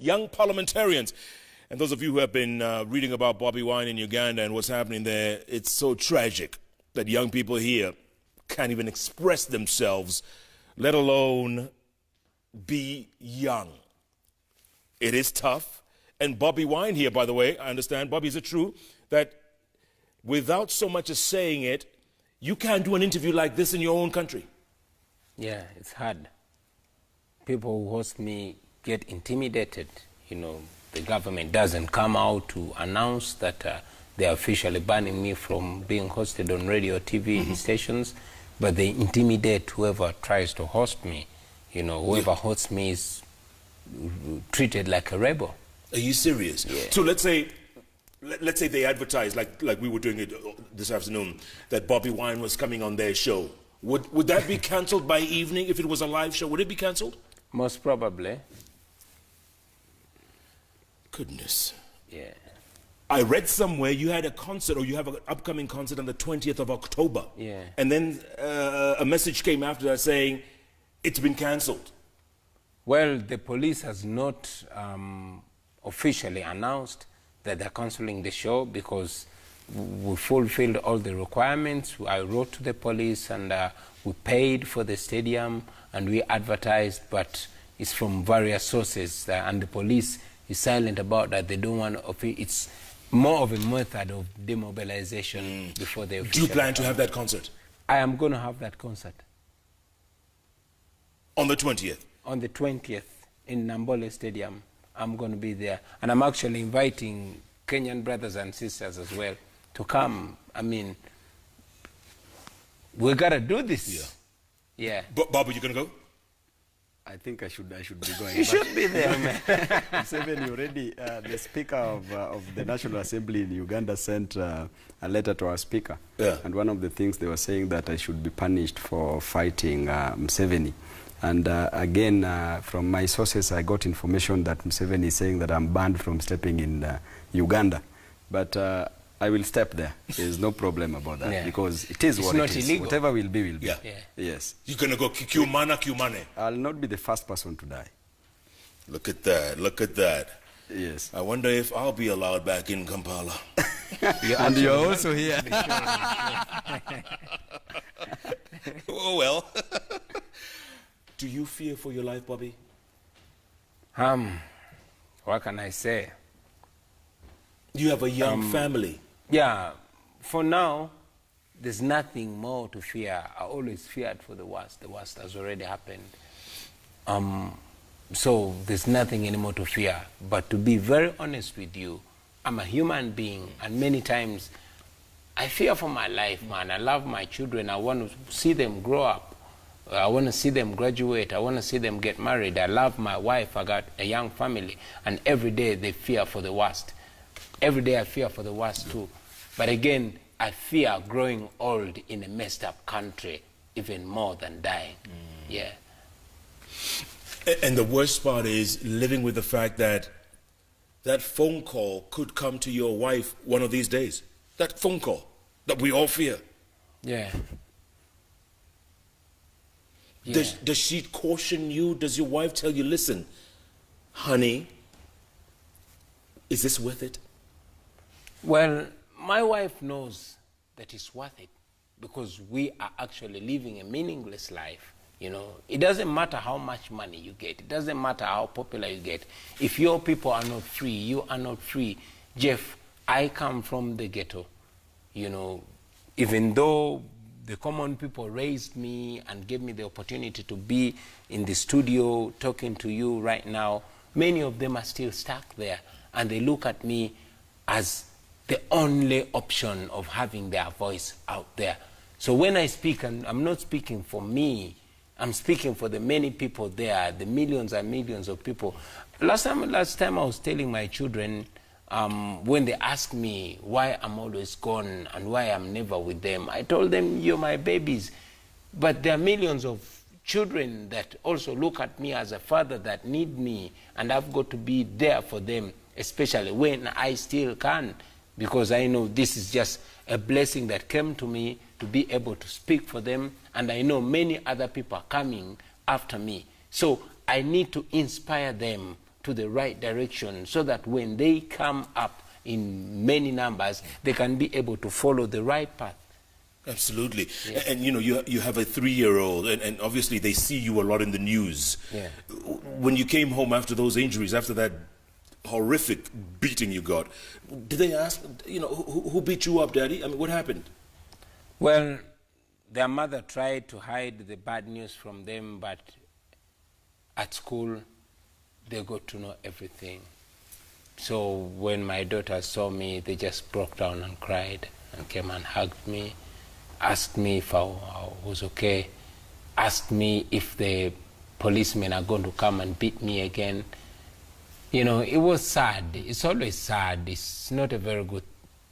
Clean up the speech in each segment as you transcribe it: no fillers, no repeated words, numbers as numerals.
young parliamentarians. And those of you who have been reading about Bobi Wine in Uganda and what's happening there, it's so tragic that young people here can't even express themselves, let alone be young. It is tough. And Bobi Wine here, by the way, I understand, Bobi, is it true that without so much as saying it, you can't do an interview like this in your own country? Yeah, it's hard. People who host me get intimidated. You know, the government doesn't come out to announce that they're officially banning me from being hosted on radio, TV stations, but they intimidate whoever tries to host me. You know, whoever hosts me is treated like a rebel. Are you serious? Yeah. So let's say they advertised, like we were doing it this afternoon, that Bobi Wine was coming on their show. Would that be cancelled by evening if it was a live show? Would it be cancelled? Most probably. Goodness. Yeah. I read somewhere you had a concert, or you have an upcoming concert on the 20th of October. Yeah. And then a message came after that saying it's been cancelled. Well, the police has not officially announced that they're cancelling the show because we fulfilled all the requirements. I wrote to the police and we paid for the stadium and we advertised, but it's from various sources and the police is silent about that. They don't want to, it's more of a method of demobilization before they officially. Do you plan to have that concert? I am going to have that concert. On the 20th? On the 20th in Nambole Stadium. I'm going to be there. And I'm actually inviting Kenyan brothers and sisters as well to come. I mean, we got to do this. Yeah. Babu, you going to go? I think I should be going. You should be there, man. Museveni already, the Speaker of the National Assembly in Uganda sent a letter to our Speaker. Yeah. And one of the things they were saying that I should be punished for fighting Museveni. And again, from my sources, I got information that Museveni is saying that I'm banned from stepping in Uganda. But I will step there. There's no problem about that because it is what it is. Illegal. Whatever will be, will be. Yeah. Yes. You're going to go Kiumane? I'll not be the first person to die. Look at that. Look at that. Yes. I wonder if I'll be allowed back in Kampala. And you're also here. Oh, well. Do you fear for your life, Bobi? What can I say? You have a young family. Yeah, for now, there's nothing more to fear. I always feared for the worst. The worst has already happened. So there's nothing anymore to fear. But to be very honest with you, I'm a human being, and many times I fear for my life, man. I love my children. I want to see them grow up. I want to see them graduate. I want to see them get married. I love my wife. I got a young family. And every day they fear for the worst. Every day I fear for the worst too. But again, I fear growing old in a messed up country even more than dying. Yeah. And the worst part is living with the fact that that phone call could come to your wife one of these days. That phone call that we all fear. Yeah. Does she caution you? Does your wife tell you, listen, honey, is this worth it? Well, my wife knows that it's worth it because we are actually living a meaningless life. You know, it doesn't matter how much money you get. It doesn't matter how popular you get. If your people are not free, you are not free. Jeff, I come from the ghetto. You know, even though the common people raised me and gave me the opportunity to be in the studio talking to you right now, many of them are still stuck there. And they look at me as the only option of having their voice out there. So when I speak, I'm not speaking for me. I'm speaking for the many people there, the millions and millions of people. Last time I was telling my children, when they ask me why I'm always gone and why I'm never with them, I told them, you're my babies. But there are millions of children that also look at me as a father that need me, and I've got to be there for them, especially when I still can, because I know this is just a blessing that came to me to be able to speak for them, and I know many other people are coming after me. So I need to inspire them to the right direction so that when they come up in many numbers, they can be able to follow the right path. Absolutely. Yeah. And you know, you have a 3-year-old, and obviously they see you a lot in the news. Yeah. When you came home after those injuries, after that horrific beating you got, did they ask, you know, who beat you up, Daddy? I mean, what happened? Well, their mother tried to hide the bad news from them, but at school, they got to know everything. So when my daughters saw me, they just broke down and cried and came and hugged me, asked me if I was okay, asked me if the policemen are going to come and beat me again. You know, it was sad. It's always sad. It's not a very good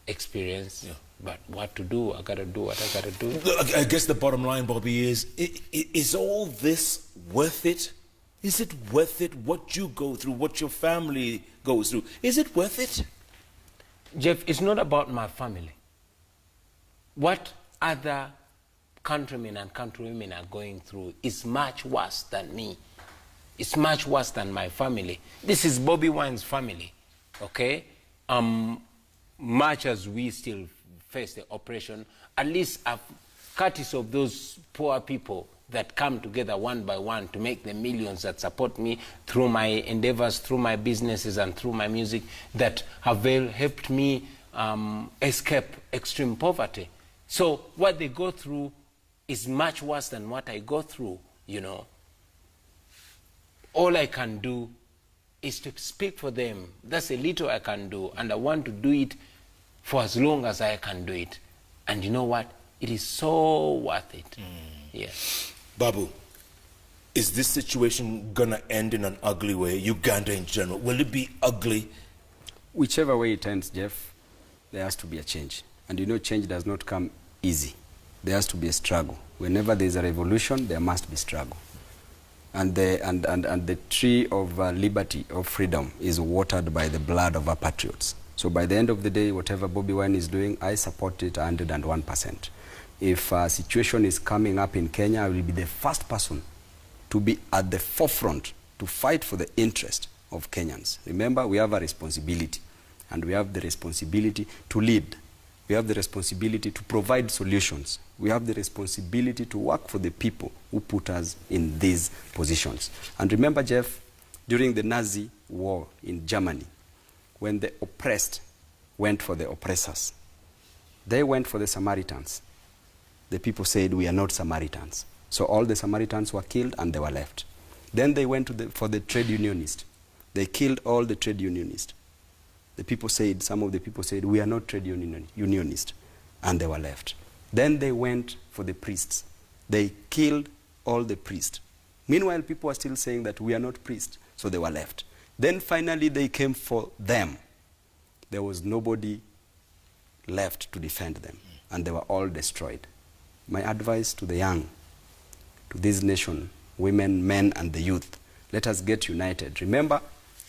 experience. Yeah. But what to do? I gotta do what I gotta do. I guess the bottom line, Bobby, is all this worth it? Is it worth it, what you go through, what your family goes through? Is it worth it? Jeff, it's not about my family. What other countrymen and countrywomen are going through is much worse than me. It's much worse than my family. This is Bobi Wine's family, okay? Much as we still face the oppression, at least courtesy of those poor people that come together one by one to make the millions that support me through my endeavors, through my businesses, and through my music, that have helped me escape extreme poverty. So what they go through is much worse than what I go through, you know. All I can do is to speak for them. That's a little I can do, and I want to do it for as long as I can do it. And you know what? It is so worth it. Yeah. Babu, is this situation gonna end in an ugly way? Uganda in general, will it be ugly? Whichever way it ends, Jeff, there has to be a change. And you know, change does not come easy. There has to be a struggle. Whenever there is a revolution, there must be struggle. And the tree of liberty, of freedom, is watered by the blood of our patriots. So by the end of the day, whatever Bobi Wine is doing, I support it 101%. If a situation is coming up in Kenya, I will be the first person to be at the forefront to fight for the interest of Kenyans. Remember, we have a responsibility, and we have the responsibility to lead. We have the responsibility to provide solutions. We have the responsibility to work for the people who put us in these positions. And remember, Jeff, during the Nazi war in Germany, when the oppressed went for the oppressors, they went for the Samaritans. The people said, we are not Samaritans. So all the Samaritans were killed and they were left. Then they went for the trade unionists. They killed all the trade unionists. The people said, some of the people said, we are not trade unionists, and they were left. Then they went for the priests. They killed all the priests. Meanwhile, people are still saying that we are not priests, so they were left. Then finally they came for them. There was nobody left to defend them, and they were all destroyed. My advice to the young, to this nation, women, men, and the youth, let us get united. Remember,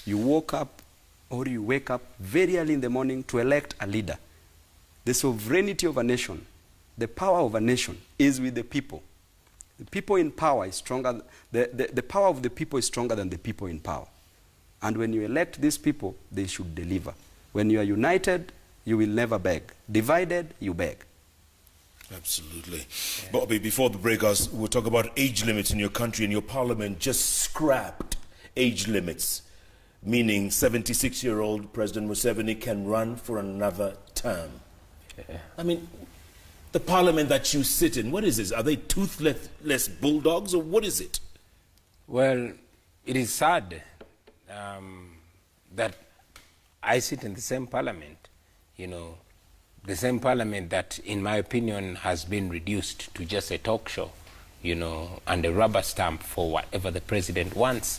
you woke up or you wake up very early in the morning to elect a leader. The sovereignty of a nation, the power of a nation is with the people. The people in power is stronger, the power of the people is stronger than the people in power. And when you elect these people, they should deliver. When you are united, you will never beg. Divided, you beg. Absolutely. Yeah. Bobby, before the break, we'll talk about age limits in your country, and your parliament just scrapped age limits, meaning 76-year-old President Museveni can run for another term. Yeah. I mean, the parliament that you sit in, what is this? Are they toothless bulldogs, or what is it? Well, it is sad that I sit in the same parliament, you know, the same parliament that, in my opinion, has been reduced to just a talk show, you know, and a rubber stamp for whatever the president wants.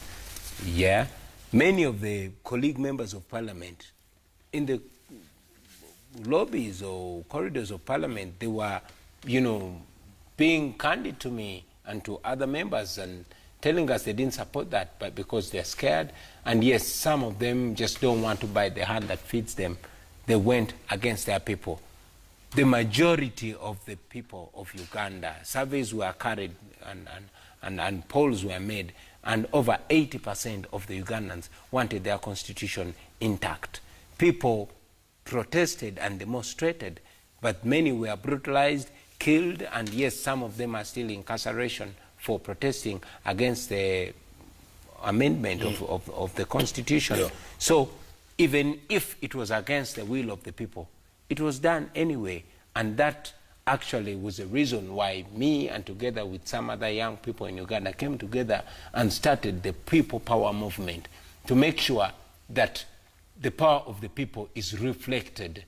Yeah. Many of the colleague members of parliament, in the lobbies or corridors of parliament, they were, you know, being candid to me and to other members and telling us they didn't support that, but because they're scared. And yes, some of them just don't want to bite the hand that feeds them. They went against their people. The majority of the people of Uganda, surveys were carried and polls were made, and over 80% of the Ugandans wanted their constitution intact. People protested and demonstrated, but many were brutalized, killed, and yes, some of them are still in incarceration for protesting against the amendment of the constitution. Yeah. So even if it was against the will of the people, it was done anyway, and that actually was the reason why me, and together with some other young people in Uganda, came together and started the People Power movement to make sure that the power of the people is reflected.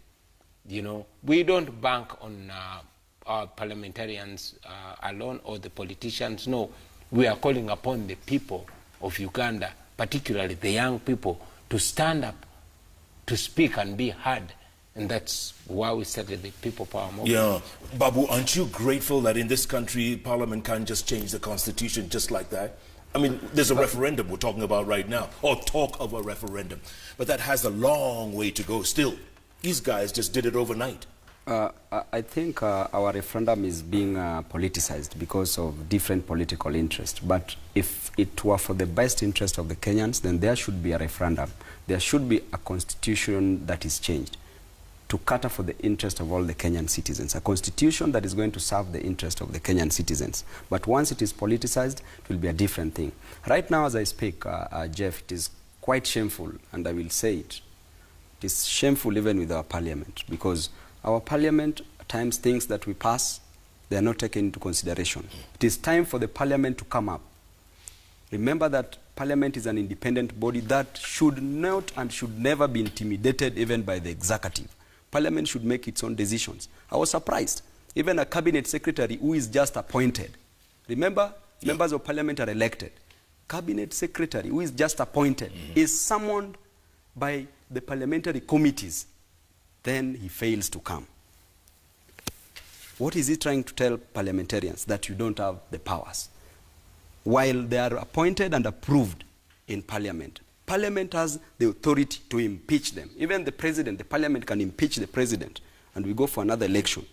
You know, we don't bank on our parliamentarians alone or the politicians. No, we are calling upon the people of Uganda, particularly the young people, to stand up, to speak and be heard. And that's why we started the People Power movement. Yeah. Babu, aren't you grateful that in this country, Parliament can't just change the constitution just like that? I mean, there's a referendum we're talking about right now, or talk of a referendum. But that has a long way to go still. These guys just did it overnight. I think our referendum is being politicized because of different political interests. But if it were for the best interest of the Kenyans, then there should be a referendum. There should be a constitution that is changed to cater for the interest of all the Kenyan citizens. A constitution that is going to serve the interest of the Kenyan citizens. But once it is politicized, it will be a different thing. Right now, as I speak, Jeff, it is quite shameful, and I will say it. It is shameful even with our parliament, because our parliament, at times, things that we pass, they are not taken into consideration. It is time for the parliament to come up. Remember that parliament is an independent body that should not and should never be intimidated even by the executive. Parliament should make its own decisions. I was surprised. Even a cabinet secretary who is just appointed. Remember, members of parliament are elected. Cabinet secretary who is just appointed is summoned by the parliamentary committees. Then he fails to come. What is he trying to tell parliamentarians? That you don't have the powers. While they are appointed and approved in parliament, parliament has the authority to impeach them. Even the president, the parliament can impeach the president, and we go for another election.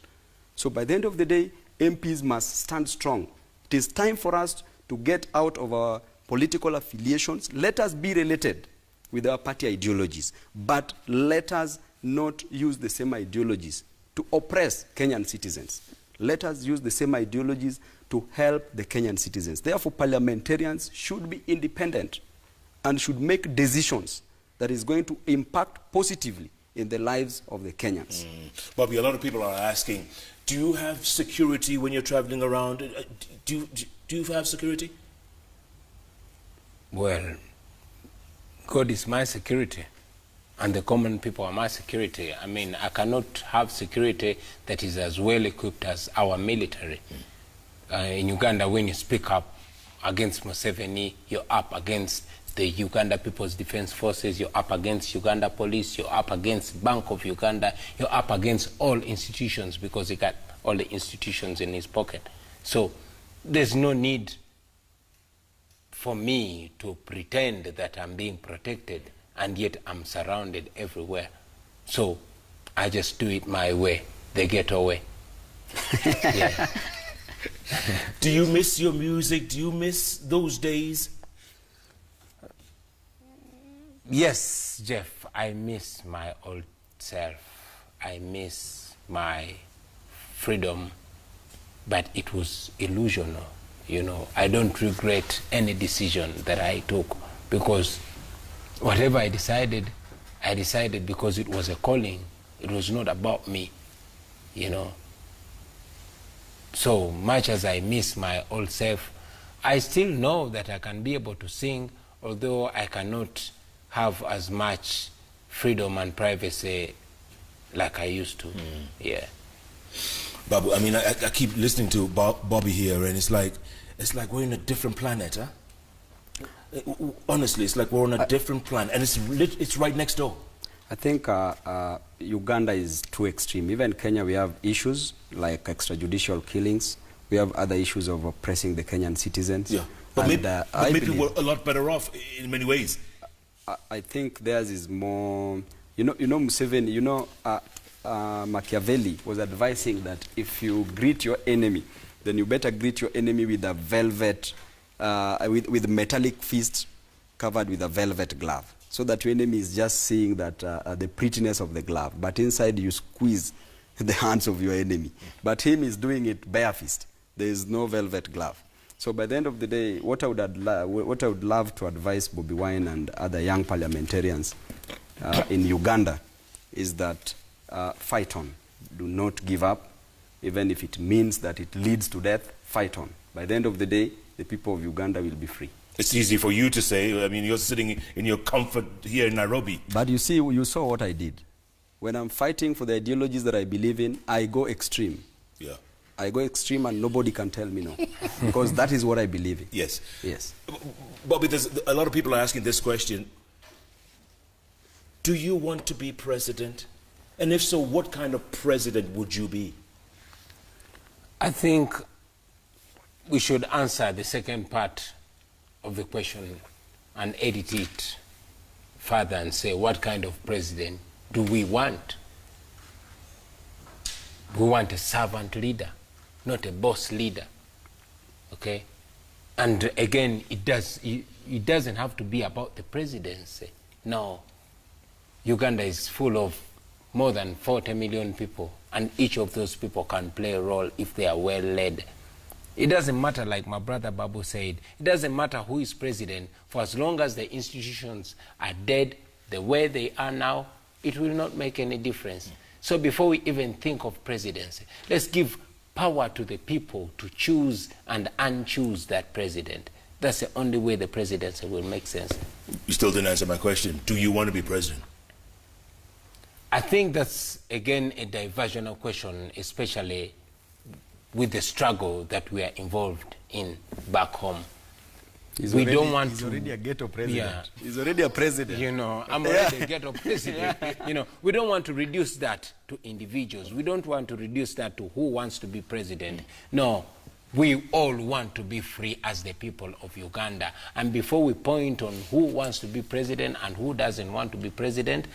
So by the end of the day, MPs must stand strong. It is time for us to get out of our political affiliations. Let us be related with our party ideologies, but let us not use the same ideologies to oppress Kenyan citizens. Let us use the same ideologies to help the Kenyan citizens. Therefore, parliamentarians should be independent and should make decisions that is going to impact positively in the lives of the Kenyans. Bobby, a lot of people are asking, do you have security when you're traveling around? Do you have security? Well, God is my security, and the common people are my security. I mean, I cannot have security that is as well equipped as our military. In Uganda, when you speak up against Museveni, you're up against the Uganda People's Defense Forces, you're up against Uganda Police, you're up against Bank of Uganda, you're up against all institutions, because he got all the institutions in his pocket. So there's no need for me to pretend that I'm being protected, and yet I'm surrounded everywhere. So I just do it my way, the ghetto way. Yeah. Do you miss your music? Do you miss those days? Yes, Jeff, I miss my old self. I miss my freedom, but it was illusional. You know, I don't regret any decision that I took, because whatever I decided because it was a calling. It was not about me, you know. So much as I miss my old self, I still know that I can be able to sing, although I cannot have as much freedom and privacy like I used to. Yeah. Babu, I mean, I keep listening to Bobby here, and it's like we're in a different planet, huh? Honestly, it's like we're on a different planet, and it's right next door. I think Uganda is too extreme. Even Kenya, we have issues like extrajudicial killings. We have other issues of oppressing the Kenyan citizens. Yeah, but maybe we're a lot better off in many ways. I think theirs is more, you know Museveni, Machiavelli was advising that if you greet your enemy, then you better greet your enemy with a velvet with metallic fist covered with a velvet glove, so that your enemy is just seeing that the prettiness of the glove, but inside you squeeze the hands of your enemy. But him is doing it bare fist. There is no velvet glove. So by the end of the day, what I would love to advise Bobi Wine and other young parliamentarians in Uganda is that fight on. Do not give up, even if it means that it leads to death. Fight on. By the end of the day, the people of Uganda will be free. It's easy for you to say. I mean, you're sitting in your comfort here in Nairobi. But you see, you saw what I did. When I'm fighting for the ideologies that I believe in, I go extreme. Yeah. I go extreme and nobody can tell me no. Because that is what I believe in. Yes. Yes. Bobby, there's a lot of people are asking this question. Do you want to be president? And if so, what kind of president would you be? I think we should answer the second part of the question and edit it further and say, what kind of president do we want? We want a servant leader, not a boss leader, okay? And again, it doesn't have to be about the presidency. No, Uganda is full of more than 40 million people, and each of those people can play a role if they are well led. It doesn't matter, like my brother Babu said, it doesn't matter who is president, for as long as the institutions are dead the way they are now, it will not make any difference. So before we even think of presidency, let's give power to the people to choose and unchoose that president. That's the only way the presidency will make sense. You still didn't answer my question. Do you want to be president? I think that's, again, a diversional question, especially with the struggle that we are involved in back home. He's already a ghetto president. Yeah. He's already a president. You know, I'm already a ghetto president. You know, we don't want to reduce that to individuals. We don't want to reduce that to who wants to be president. No, we all want to be free as the people of Uganda. And before we point on who wants to be president and who doesn't want to be president,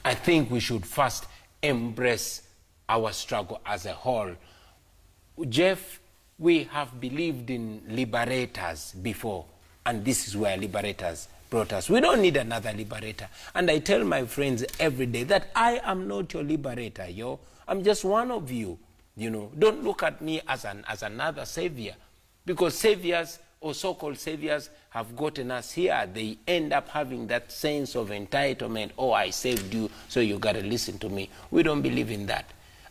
I think we should first embrace our struggle as a whole. Jeff, we have believed in liberators before, and this is where liberators brought us. We don't need another liberator. And I tell my friends every day that I am not your liberator, yo. I'm just one of you, you know. Don't look at me as another savior, because saviors or so-called saviors have gotten us here. They end up having that sense of entitlement. Oh, I saved you, so you got to listen to me. We don't believe in that.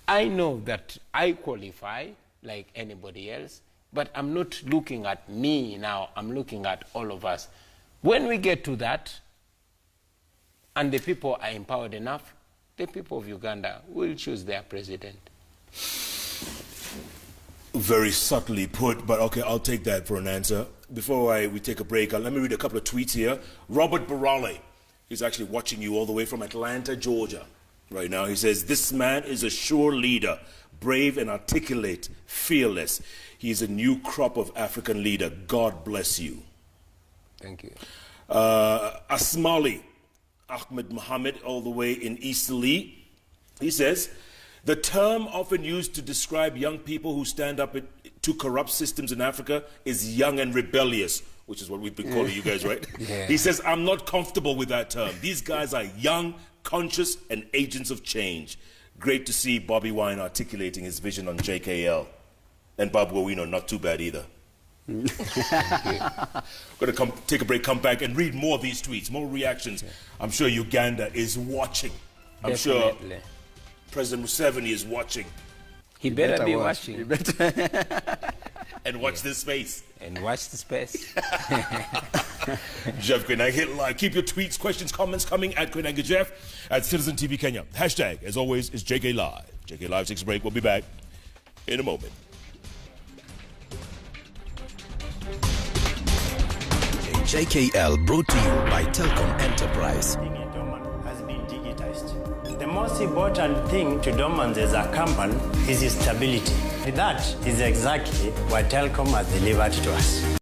I know that I qualify like anybody else, but I'm not looking at me now. I'm looking at all of us. When we get to that, and the people are empowered enough, the people of Uganda will choose their president. Very subtly put, but okay, I'll take that for an answer. Before we take a break, let me read a couple of tweets here. Robert Barale, he's actually watching you all the way from Atlanta, Georgia right now. He says, this man is a sure leader, brave and articulate, fearless. He is a new crop of African leader. God bless you. Thank you. Asmali Ahmed Mohammed, all the way in Eastleigh, he says, the term often used to describe young people who stand up to corrupt systems in Africa is young and rebellious, which is what we've been calling you guys, right? Yeah. He says, I'm not comfortable with that term. These guys are young, conscious, and agents of change. Great to see Bobi Wine articulating his vision on JKL. And Babu Owino, not too bad either. We're going to take a break, come back, and read more of these tweets, more reactions. I'm sure Uganda is watching. I'm Definitely. sure President Museveni is watching. He better be watching. And watch this space. And watch the space. Jeff Koinange Live. Keep your tweets, questions, comments coming at Koinange Jeff at Citizen TV Kenya. Hashtag, as always, is JKLive. JKLive takes a break. We'll be back in a moment. JKL brought to you by Telkom Enterprise. Has been digitized. The most important thing to Dormans as a company is its stability. That is exactly what Telkom has delivered to us.